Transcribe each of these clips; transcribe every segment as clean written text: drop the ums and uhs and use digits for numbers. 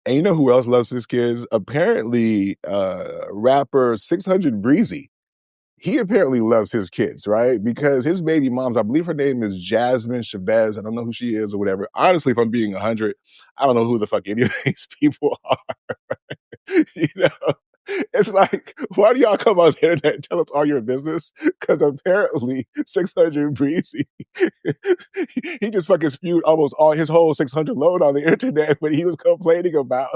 And you know who else loves his kids? Apparently, rapper 600 Breezy. He apparently loves his kids, right? Because his baby moms, I believe her name is Jasmine Chavez. I don't know who she is or whatever. Honestly, if I'm being 100, I don't know who the fuck any of these people are. You know? It's like, why do y'all come on the internet and tell us all your business? Because apparently 600 Breezy, he just fucking spewed almost all his whole 600 load on the internet when he was complaining about,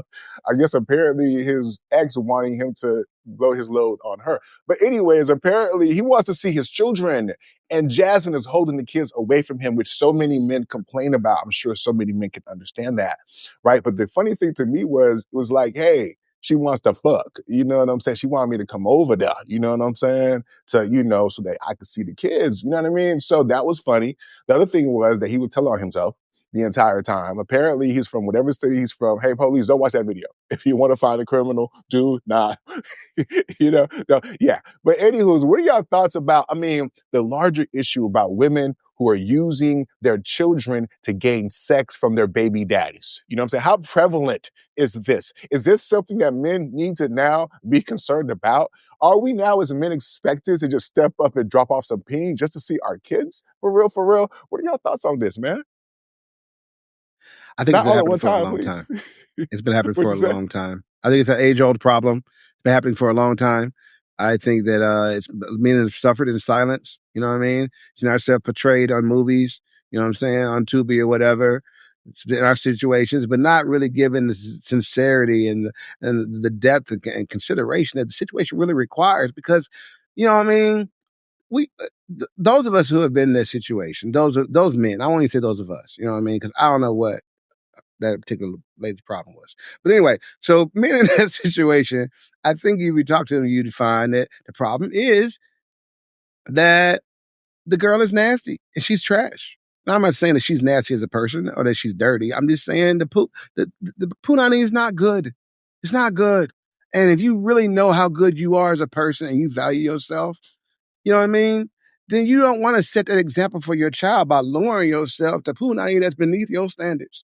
I guess apparently his ex wanting him to blow his load on her. But anyways, apparently he wants to see his children. And Jasmine is holding the kids away from him, which so many men complain about. I'm sure so many men can understand that, right? But the funny thing to me was like, hey, she wants to fuck. You know what I'm saying? She wanted me to come over there. You know what I'm saying? To, so that I could see the kids. You know what I mean? So that was funny. The other thing was that he would tell on himself the entire time. Apparently, he's from whatever city he's from. Hey, police, don't watch that video. If you want to find a criminal, do not. Yeah. But anywho, what are y'all thoughts about, the larger issue about women who are using their children to gain sex from their baby daddies? You know what I'm saying? How prevalent is this? Is this something that men need to now be concerned about? Are we now as men expected to just step up and drop off some peen just to see our kids? For real, for real? What are y'all thoughts on this, man? I think Not it's been all at happening one for a time, long please. time. It's been happening for a What'd you say? long time. I think it's an age-old problem. It's been happening for a long time. I think that men have suffered in silence. You know what I mean? Seen ourselves portrayed on movies, you know what I'm saying, on Tubi or whatever. It's been our situations, but not really given the sincerity and the depth and consideration that the situation really requires. Because, you know what I mean? Those of us who have been in that situation, those men, I won't even say those of us, you know what I mean? Because I don't know what that particular lady's problem was. But anyway, so men in that situation, I think if you talk to them, you'd find that the problem is that the girl is nasty and she's trash. Now, I'm not saying that she's nasty as a person or that she's dirty. I'm just saying the punani is not good. It's not good. And if you really know how good you are as a person and you value yourself, you know what I mean? Then you don't want to set that example for your child by lowering yourself to punani that's beneath your standards.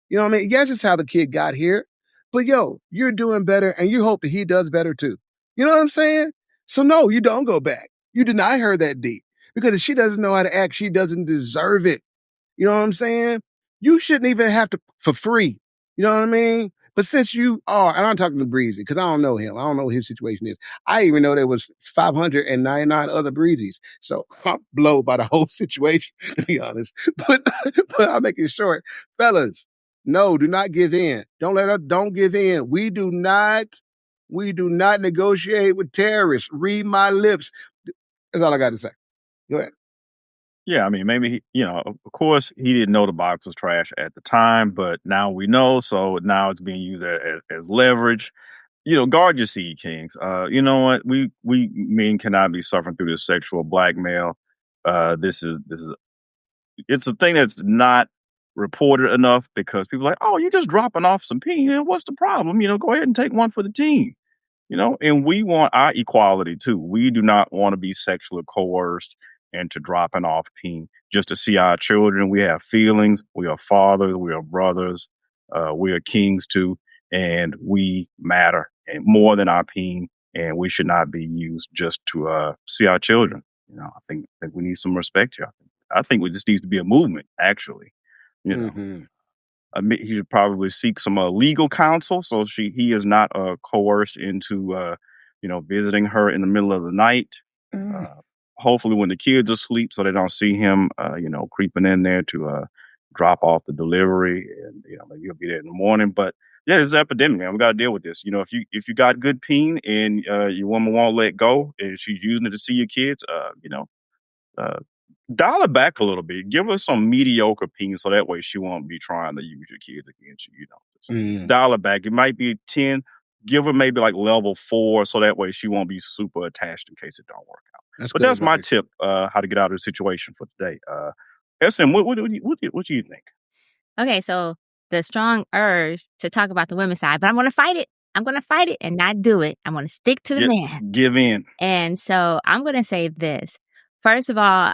You know what I mean? Yes, it's how the kid got here, but you're doing better and you hope that he does better too. You know what I'm saying? So no, you don't go back. You deny her that D because if she doesn't know how to act, she doesn't deserve it. You know what I'm saying? You shouldn't even have to for free. You know what I mean? But since you are, and I'm talking to Breezy because I don't know him. I don't know what his situation is. I even know there was 599 other Breezys. So I'm blown by the whole situation, to be honest. But I'll make it short. Fellas, no, do not give in. Don't give in. We do not negotiate with terrorists. Read my lips. That's all I got to say. Go ahead. Yeah, maybe of course, he didn't know the box was trash at the time, but now we know, so now it's being used as leverage. Guard your seed, kings. You know what? We men cannot be suffering through this sexual blackmail. This is it's a thing that's not reported enough because people are like, oh, you're just dropping off some peen. What's the problem? Go ahead and take one for the team. And we want our equality too. We do not want to be sexually coerced into dropping off peen just to see our children. We have feelings. We are fathers. We are brothers. We are kings too. And we matter and more than our peen. And we should not be used just to see our children. I think we need some respect here. I think we just needs to be a movement, actually. Mm-hmm. He should probably seek some legal counsel so he is not coerced into visiting her in the middle of the night. Hopefully when the kids are asleep so they don't see him creeping in there to drop off the delivery, and maybe he'll be there in the morning. But yeah, it's an epidemic, man. We got to deal with this. If you got good peen and your woman won't let go and she's using it to see your kids, dial it back a little bit. Give her some mediocre peen so that way she won't be trying to use your kids against you. Just dial it back. It might be 10. Give her maybe like level 4 so that way she won't be super attached in case it don't work out. But that's my tip, how to get out of the situation for today. SM, what do you think? Okay, so the strong urge to talk about the women's side, but I'm going to fight it. I'm going to fight it and not do it. I'm going to stick to the man. Give in. And so I'm going to say this. First of all,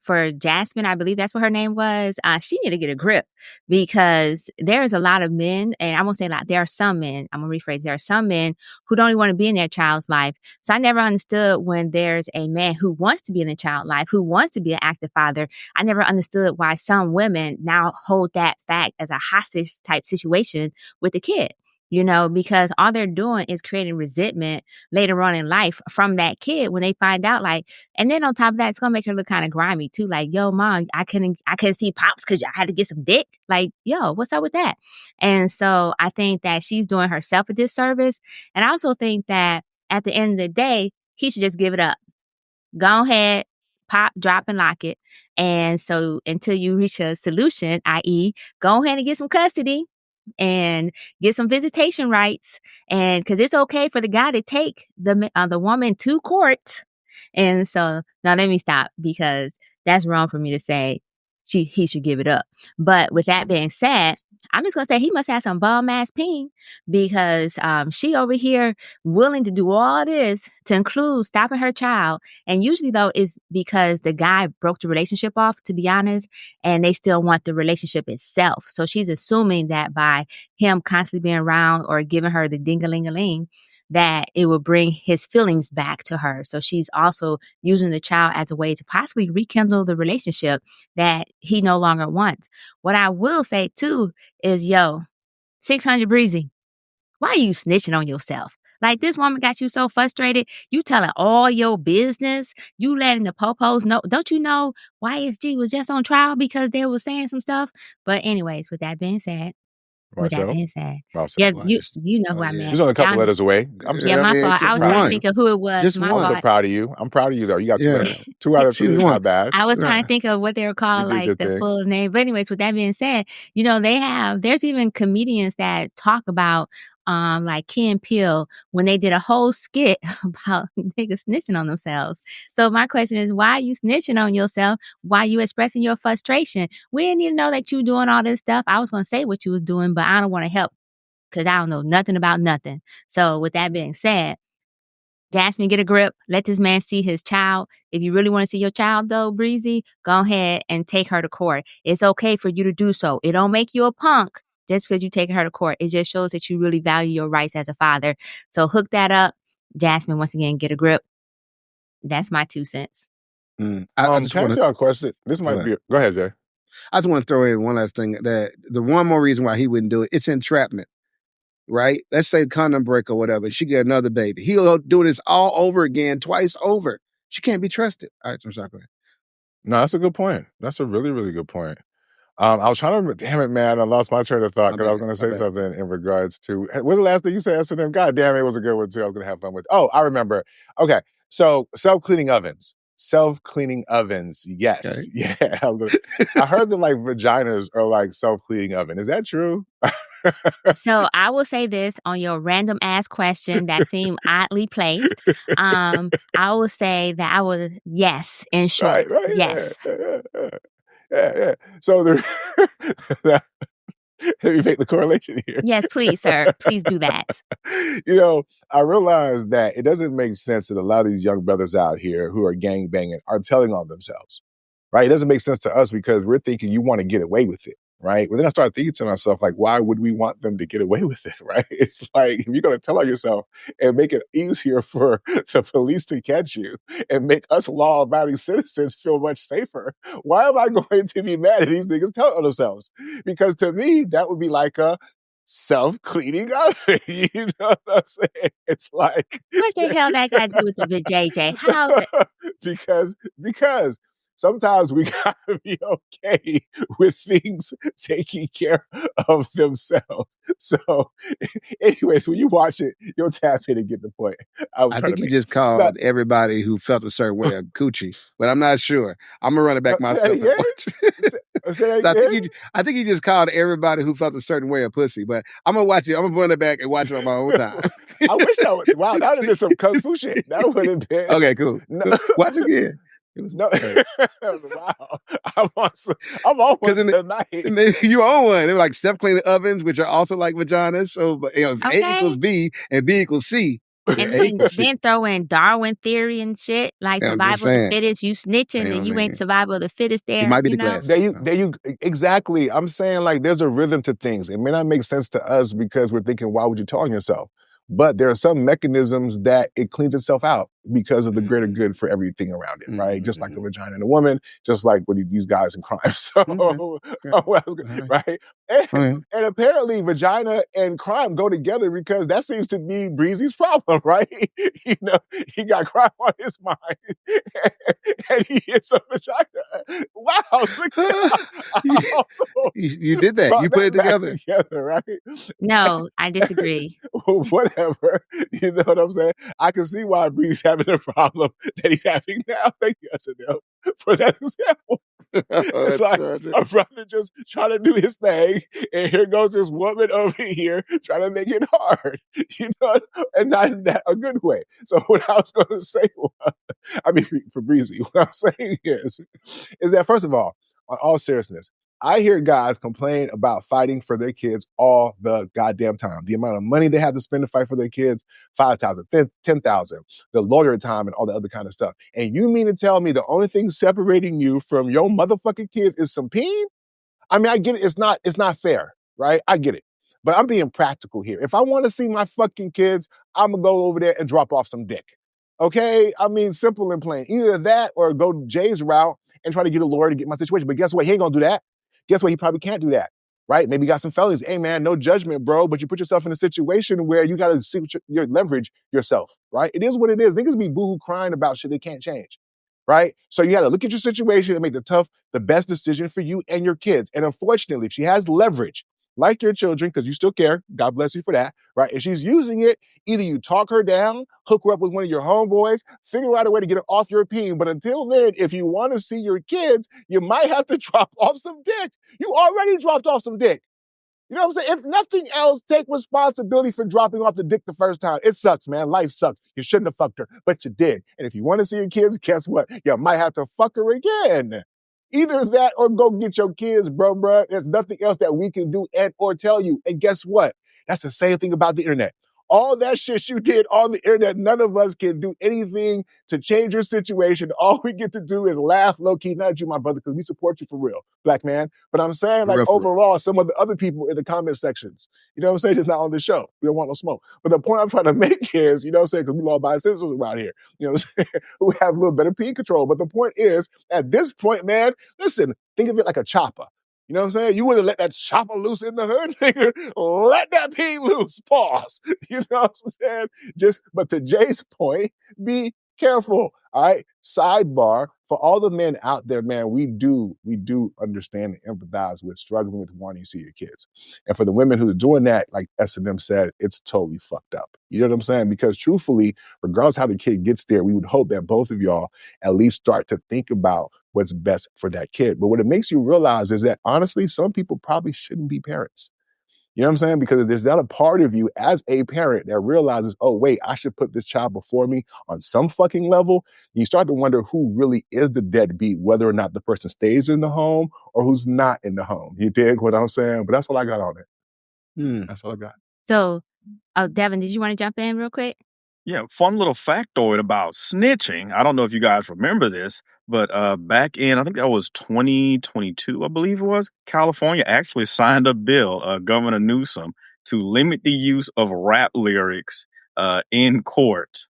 for Jasmine, I believe that's what her name was. She need to get a grip because there's a lot of men, and I won't say a lot. There are some men. I'm gonna rephrase. There are some men who don't even want to be in their child's life. So I never understood when there's a man who wants to be in a child's life, who wants to be an active father. I never understood why some women now hold that fact as a hostage type situation with the kid. Because all they're doing is creating resentment later on in life from that kid when they find out, like, and then on top of that, it's gonna make her look kind of grimy too. Like, yo, mom, I couldn't see pops because I had to get some dick. Like, yo, what's up with that? And so I think that she's doing herself a disservice. And I also think that at the end of the day, he should just give it up. Go ahead, pop, drop, and lock it. And so until you reach a solution, i.e., go ahead and get some custody and get some visitation rights. And because it's okay for the guy to take the woman to court. And so now let me stop because that's wrong for me to say he should give it up. But with that being said, I'm just going to say he must have some bum ass peen because she over here willing to do all this to include stopping her child. And usually, though, is because the guy broke the relationship off, to be honest, and they still want the relationship itself. So she's assuming that by him constantly being around or giving her the ding-a-ling-a-ling, that it will bring his feelings back to her. So she's also using the child as a way to possibly rekindle the relationship that he no longer wants. What I will say, too, is, 600 Breezy, why are you snitching on yourself? Like, this woman got you so frustrated. You telling all your business. You letting the popos know. Don't you know YSG was just on trial because they were saying some stuff? But anyways, with that being said, Marcel? yeah, you know who I meant. He's only a couple letters away. My fault. I was trying to think of who it was. Just my one. I'm fault. so proud of you. I'm proud of you, though. You got 2 letters. 2 out of 3 is not bad. I was trying to think of what they were called, You did your like the thing. full name. But anyways, with that being said, there's even comedians that talk about like Key and Peele when they did a whole skit about niggas snitching on themselves. So my question is, why are you snitching on yourself? Why are you expressing your frustration? We didn't need to know that you doing all this stuff. I was going to say what you was doing, but I don't want to help because I don't know nothing about nothing. So with that being said, Jasmine, get a grip. Let this man see his child. If you really want to see your child, though, Breezy, go ahead and take her to court. It's okay for you to do so. It don't make you a punk just because you're taking her to court. It just shows that you really value your rights as a father. So hook that up. Jasmine, once again, get a grip. That's my 2 cents. Can I ask y'all a question? This might be... Go ahead, Jay. I just want to throw in one last thing. That the one more reason why he wouldn't do it, it's entrapment. Right? Let's say condom break or whatever. She get another baby. He'll do this all over again, twice over. She can't be trusted. All right, I'm sorry. Go ahead. No, that's a good point. That's a really, really good point. I was trying to... Damn it, man. I lost my train of thought because I was going to say something in regards to... What's the last thing you said, S&M? God damn it, it was a good one, too. I was going to have fun with... Oh, I remember. Okay, so self-cleaning ovens. Self-cleaning ovens. Yes. Okay. Yeah. I heard that like vaginas are like self-cleaning oven. Is that true? So I will say this on your random ass question that seemed oddly placed. I will say that I would, yes, in short, right, yes. Yeah. So let me make the correlation here. Yes, please, sir. Please do that. I realize that it doesn't make sense that a lot of these young brothers out here who are gangbanging are telling on themselves, right? It doesn't make sense to us because we're thinking you want to get away with it, right? But then I start thinking to myself, like, why would we want them to get away with it, right? It's like, if you're going to tell on yourself and make it easier for the police to catch you and make us law-abiding citizens feel much safer, why am I going to be mad at these niggas telling on themselves? Because to me, that would be like a self-cleaning oven. You know what I'm saying? It's like... What the hell that got to do with the JJ? How? Because sometimes we gotta be okay with things taking care of themselves. So, anyways, when you watch it, you'll tap in and get the point. I think you just called everybody who felt a certain way a coochie, but I'm not sure. I'm gonna run it back myself. I think you just called everybody who felt a certain way a pussy, but I'm gonna watch it. I'm gonna run it back and watch it on my own time. I wish that was... Wow, that would have been some kung fu shit. That would have been... Okay, cool. No. Watch it again. It was wow. I'm almost tonight. You own one. They're like self-cleaning ovens, which are also like vaginas. So A equals B and B equals C. And Agency. then throw in Darwin theory and shit, like Yeah, I'm just survival of the saying. fittest. You snitching You know and what you I ain't mean? survival of the fittest He there, might be you the know? glass. There you exactly. I'm saying like there's a rhythm to things. It may not make sense to us because we're thinking, why would you tell on yourself? But there are some mechanisms that it cleans itself out because of the greater good for everything around it, right? Just like a vagina and a woman, just like with these guys in crime. So, right? And apparently vagina and crime go together because that seems to be Breezy's problem, right? You know, he got crime on his mind and he hits a vagina. Wow, look I also You did that. You brought put it that back together. together, right? No, I disagree. Whatever. You know what I'm saying? I can see why Bree's having the problem that he's having now. Thank you, SNL, for that example. It's like a brother just trying to do his thing, and here goes this woman over here trying to make it hard, you know, and not in that a good way. So what I was going to say was, I mean, for Breezy, what I'm saying is that first of all, on all seriousness, I hear guys complain about fighting for their kids all the goddamn time. The amount of money they have to spend to fight for their kids, 5,000, 10,000, the lawyer time and all the other kind of stuff. And you mean to tell me the only thing separating you from your motherfucking kids is some peen? I mean, I get it. It's not fair, right? I get it. But I'm being practical here. If I want to see my fucking kids, I'm going to go over there and drop off some dick. Okay? I mean, simple and plain. Either that or go Jay's route and try to get a lawyer to get my situation. But guess what? He ain't going to do that. Guess what? He probably can't do that, right? Maybe you got some felonies. Hey, man, no judgment, bro. But you put yourself in a situation where you got to see your leverage yourself, right? It is what it is. Niggas be boohoo crying about shit they can't change, right? So you got to look at your situation and make the best decision for you and your kids. And unfortunately, if she has leverage, like your children, because you still care, God bless you for that, right? If she's using it, either you talk her down, hook her up with one of your homeboys, figure out a way to get her off your peen. But until then, if you want to see your kids, you might have to drop off some dick. You already dropped off some dick. You know what I'm saying? If nothing else, take responsibility for dropping off the dick the first time. It sucks, man. Life sucks. You shouldn't have fucked her, but you did. And if you want to see your kids, guess what? You might have to fuck her again. Either that or go get your kids, bro. There's nothing else that we can do and or tell you. And guess what? That's the same thing about the internet. All that shit you did on the internet, none of us can do anything to change your situation. All we get to do is laugh low-key. Not at you, my brother, because we support you for real, black man. But I'm saying, like, overall, some of the other people in the comment sections, you know what I'm saying, just not on this show. We don't want no smoke. But the point I'm trying to make is, you know what I'm saying, because we all buy citizens around here, you know what I'm saying, who have a little better peen control. But the point is, at this point, man, listen, think of it like a chopper. You know what I'm saying? You wouldn't let that chopper loose in the hood, nigga. Let that peen loose. Pause. You know what I'm saying? But to Jay's point, be careful. All right. Sidebar, for all the men out there, man, we do understand and empathize with struggling with wanting to see your kids. And for the women who are doing that, like S&M said, it's totally fucked up. You know what I'm saying? Because truthfully, regardless how the kid gets there, we would hope that both of y'all at least start to think about what's best for that kid. But what it makes you realize is that honestly, some people probably shouldn't be parents. You know what I'm saying? Because there's not a part of you as a parent that realizes, oh, wait, I should put this child before me on some fucking level. You start to wonder who really is the deadbeat, whether or not the person stays in the home or who's not in the home. You dig what I'm saying? But that's all I got on it. That's all I got. So, Devin, did you want to jump in real quick? Yeah, fun little factoid about snitching. I don't know if you guys remember this, but back in, I think that was 2022, I believe it was, California actually signed a bill, Governor Newsom, to limit the use of rap lyrics in court,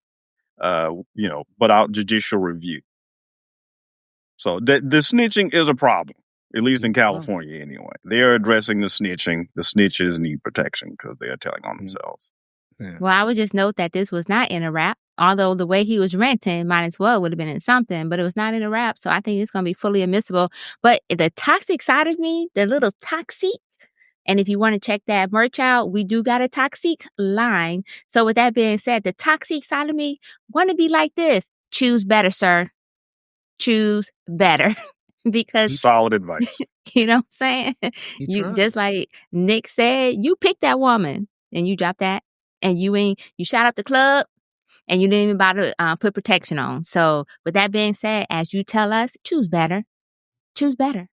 without judicial review. So the snitching is a problem, at least in California anyway. They're addressing the snitching. The snitches need protection because they are telling on themselves. Yeah. Well, I would just note that this was not in a rap, although the way he was renting might as well would have been in something, but it was not in a rap. So I think it's going to be fully admissible. But the toxic side of me, the little toxic, and if you want to check that merch out, we do got a toxic line. So with that being said, the toxic side of me want to be like this. Choose better, sir. Choose better. Because solid advice. You know what I'm saying? You just like Nick said, you pick that woman and you drop that. And you shot up the club and you didn't even bother to put protection on. So with that being said, as you tell us, choose better. Choose better.